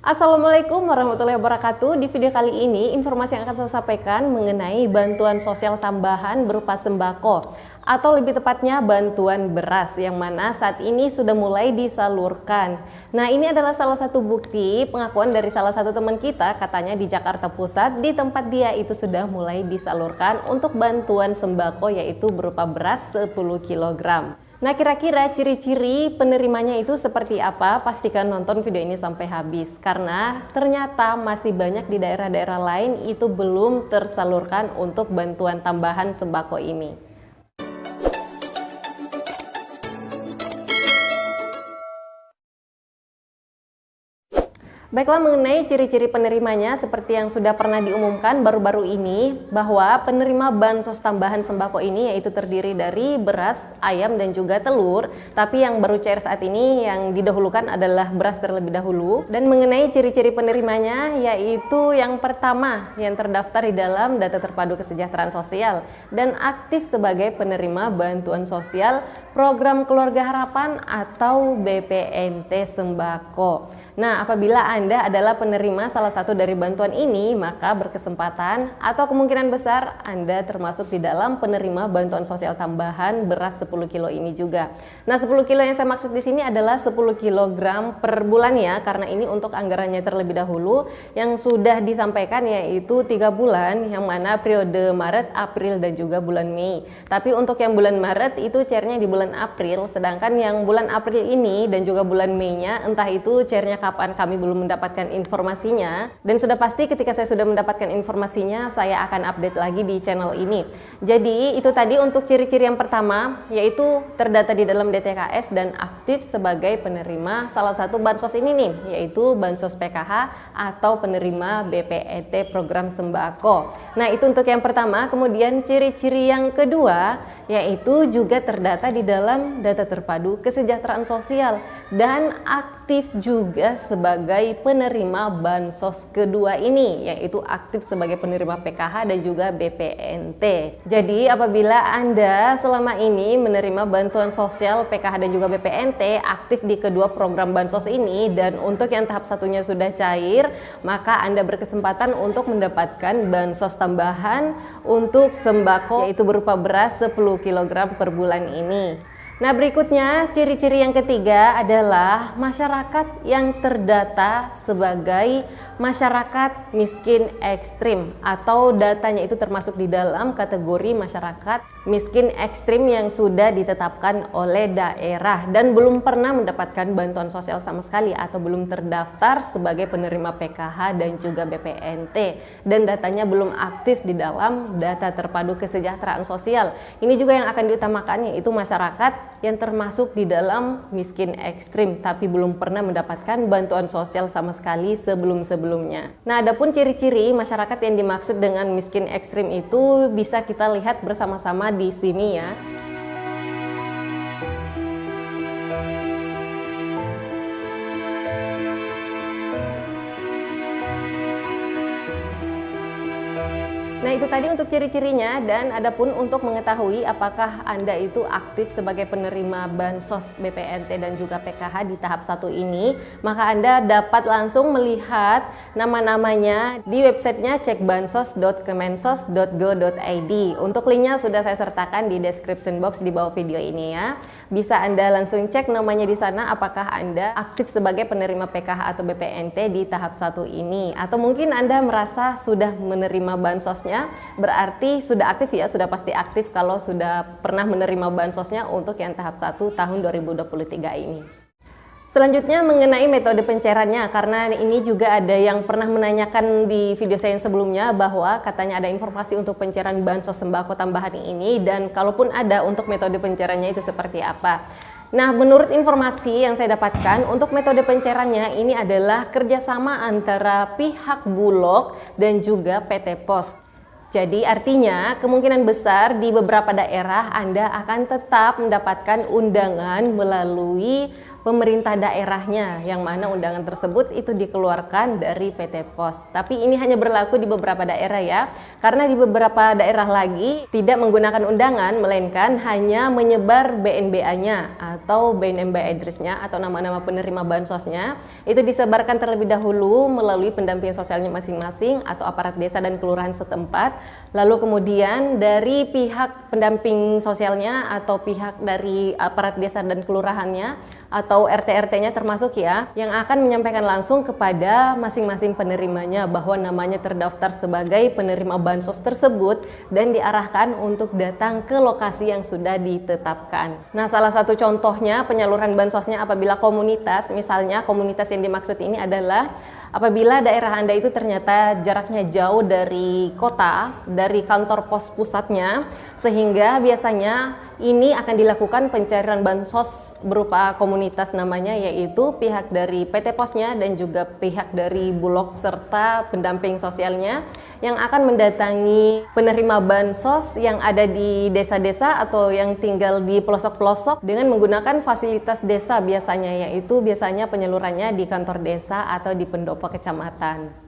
Assalamualaikum warahmatullahi wabarakatuh. Di video kali ini, informasi yang akan saya sampaikan mengenai bantuan sosial tambahan berupa sembako atau lebih tepatnya bantuan beras yang mana saat ini sudah mulai disalurkan. Nah, ini adalah salah satu bukti pengakuan dari salah satu teman kita, katanya di Jakarta Pusat, di tempat dia itu sudah mulai disalurkan untuk bantuan sembako yaitu berupa beras 10 kg. Nah, kira-kira ciri-ciri penerimanya itu seperti apa? Pastikan nonton video ini sampai habis karena ternyata masih banyak di daerah-daerah lain itu belum tersalurkan untuk bantuan tambahan sembako ini. Baiklah, mengenai ciri-ciri penerimanya seperti yang sudah pernah diumumkan baru-baru ini bahwa penerima bansos tambahan sembako ini yaitu terdiri dari beras, ayam dan juga telur, tapi yang baru cair saat ini yang didahulukan adalah beras terlebih dahulu. Dan mengenai ciri-ciri penerimanya yaitu yang pertama yang terdaftar di dalam data terpadu kesejahteraan sosial dan aktif sebagai penerima bantuan sosial program keluarga harapan atau BPNT sembako. Nah, apabila Anda adalah penerima salah satu dari bantuan ini, maka berkesempatan atau kemungkinan besar Anda termasuk di dalam penerima bantuan sosial tambahan beras 10 kilo ini juga. Nah, 10 kilo yang saya maksud di sini adalah 10 kg per bulan ya, karena ini untuk anggarannya terlebih dahulu yang sudah disampaikan yaitu 3 bulan, yang mana periode Maret, April dan juga bulan Mei. Tapi untuk yang bulan Maret itu cairnya di bulan April, sedangkan yang bulan April ini dan juga bulan Mei-nya entah itu cairnya kapan kami belum mendapatkan informasinya, dan sudah pasti ketika saya sudah mendapatkan informasinya saya akan update lagi di channel ini. Jadi itu tadi untuk ciri-ciri yang pertama yaitu terdata di dalam DTKS dan aktif sebagai penerima salah satu bansos ini nih, yaitu bansos PKH atau penerima BPNT program sembako. Nah, itu untuk yang pertama. Kemudian ciri-ciri yang kedua yaitu juga terdata di dalam data terpadu kesejahteraan sosial dan aktif juga sebagai penerima bansos kedua ini, yaitu aktif sebagai penerima PKH dan juga BPNT. Jadi apabila Anda selama ini menerima bantuan sosial PKH dan juga BPNT, aktif di kedua program bansos ini, dan untuk yang tahap satunya sudah cair, maka Anda berkesempatan untuk mendapatkan bansos tambahan untuk sembako yaitu berupa beras 10 kg per bulan ini. Nah, berikutnya ciri-ciri yang ketiga adalah masyarakat yang terdata sebagai masyarakat miskin ekstrim atau datanya itu termasuk di dalam kategori masyarakat miskin ekstrim yang sudah ditetapkan oleh daerah dan belum pernah mendapatkan bantuan sosial sama sekali atau belum terdaftar sebagai penerima PKH dan juga BPNT dan datanya belum aktif di dalam data terpadu kesejahteraan sosial. Ini juga yang akan diutamakan yaitu masyarakat yang termasuk di dalam miskin ekstrim tapi belum pernah mendapatkan bantuan sosial sama sekali sebelum-sebelumnya. Nah, adapun ciri-ciri masyarakat yang dimaksud dengan miskin ekstrim itu bisa kita lihat bersama-sama di sini ya. Nah, itu tadi untuk ciri-cirinya, dan adapun untuk mengetahui apakah Anda itu aktif sebagai penerima bansos BPNT dan juga PKH di tahap 1 ini, maka Anda dapat langsung melihat nama-namanya di websitenya cekbansos.kemensos.go.id. Untuk linknya sudah saya sertakan di description box di bawah video ini ya. Bisa Anda langsung cek namanya di sana apakah Anda aktif sebagai penerima PKH atau BPNT di tahap 1 ini, atau mungkin Anda merasa sudah menerima bansosnya, berarti sudah aktif ya, sudah pasti aktif kalau sudah pernah menerima bansosnya untuk yang tahap 1 tahun 2023 ini. Selanjutnya mengenai metode pencairannya, karena ini juga ada yang pernah menanyakan di video saya yang sebelumnya bahwa katanya ada informasi untuk pencairan bansos sembako tambahan ini, dan kalaupun ada, untuk metode pencairannya itu seperti apa. Nah, menurut informasi yang saya dapatkan, untuk metode pencairannya ini adalah kerjasama antara pihak Bulog dan juga PT Pos. Jadi artinya kemungkinan besar di beberapa daerah Anda akan tetap mendapatkan undangan melalui pemerintah daerahnya, yang mana undangan tersebut itu dikeluarkan dari PT Pos. Tapi ini hanya berlaku di beberapa daerah ya, karena di beberapa daerah lagi tidak menggunakan undangan, melainkan hanya menyebar BNBA-nya atau BNMB address-nya atau nama-nama penerima bansosnya, itu disebarkan terlebih dahulu melalui pendamping sosialnya masing-masing atau aparat desa dan kelurahan setempat. Lalu kemudian dari pihak pendamping sosialnya atau pihak dari aparat desa dan kelurahannya atau RT-RT-nya termasuk ya, yang akan menyampaikan langsung kepada masing-masing penerimanya bahwa namanya terdaftar sebagai penerima bansos tersebut dan diarahkan untuk datang ke lokasi yang sudah ditetapkan. Nah, salah satu contohnya penyaluran bansosnya apabila komunitas, misalnya komunitas yang dimaksud ini adalah apabila daerah Anda itu ternyata jaraknya jauh dari kota, dari kantor pos pusatnya, sehingga biasanya ini akan dilakukan pencairan bansos berupa komunitas namanya, yaitu pihak dari PT Posnya dan juga pihak dari Bulog serta pendamping sosialnya yang akan mendatangi penerima bansos yang ada di desa-desa atau yang tinggal di pelosok-pelosok dengan menggunakan fasilitas desa biasanya, yaitu biasanya penyalurannya di kantor desa atau di pendopo kecamatan.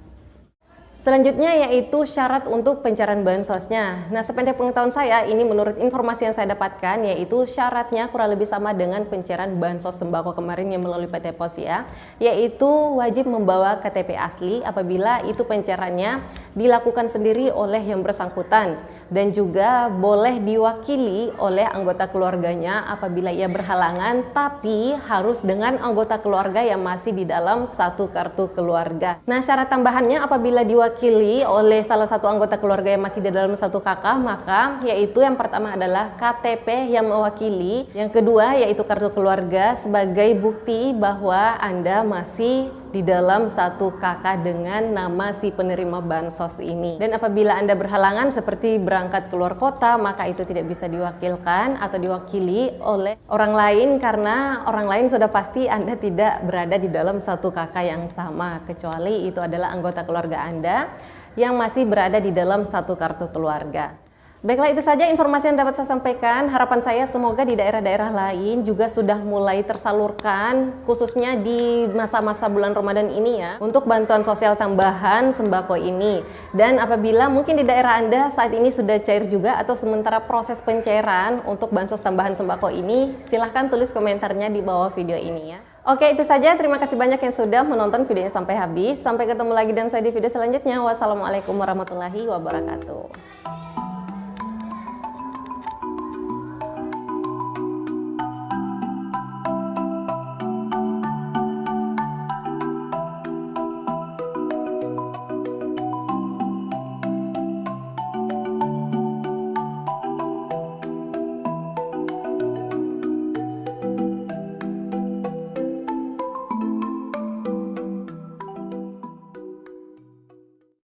Selanjutnya yaitu syarat untuk pencairan bansosnya. Nah, sependek pengetahuan saya, ini menurut informasi yang saya dapatkan, yaitu syaratnya kurang lebih sama dengan pencairan bansos sembako kemarin yang melalui PT Pos ya, yaitu wajib membawa KTP asli apabila itu pencairannya dilakukan sendiri oleh yang bersangkutan, dan juga boleh diwakili oleh anggota keluarganya apabila ia berhalangan, tapi harus dengan anggota keluarga yang masih di dalam satu kartu keluarga. Nah, syarat tambahannya apabila diwakili oleh salah satu anggota keluarga yang masih di dalam satu kakak, maka yaitu yang pertama adalah KTP yang mewakili, yang kedua yaitu kartu keluarga sebagai bukti bahwa Anda masih di dalam satu kakak dengan nama si penerima bansos ini. Dan apabila Anda berhalangan seperti berangkat keluar kota, maka itu tidak bisa diwakilkan atau diwakili oleh orang lain, karena orang lain sudah pasti Anda tidak berada di dalam satu kakak yang sama, kecuali itu adalah anggota keluarga Anda yang masih berada di dalam satu kartu keluarga. Baiklah, itu saja informasi yang dapat saya sampaikan. Harapan saya semoga di daerah-daerah lain juga sudah mulai tersalurkan, khususnya di masa-masa bulan Ramadan ini ya, untuk bantuan sosial tambahan sembako ini. Dan apabila mungkin di daerah Anda saat ini sudah cair juga atau sementara proses pencairan untuk bansos tambahan sembako ini, silahkan tulis komentarnya di bawah video ini ya. Oke, itu saja. Terima kasih banyak yang sudah menonton videonya sampai habis. Sampai ketemu lagi dan saya di video selanjutnya. Wassalamualaikum warahmatullahi wabarakatuh.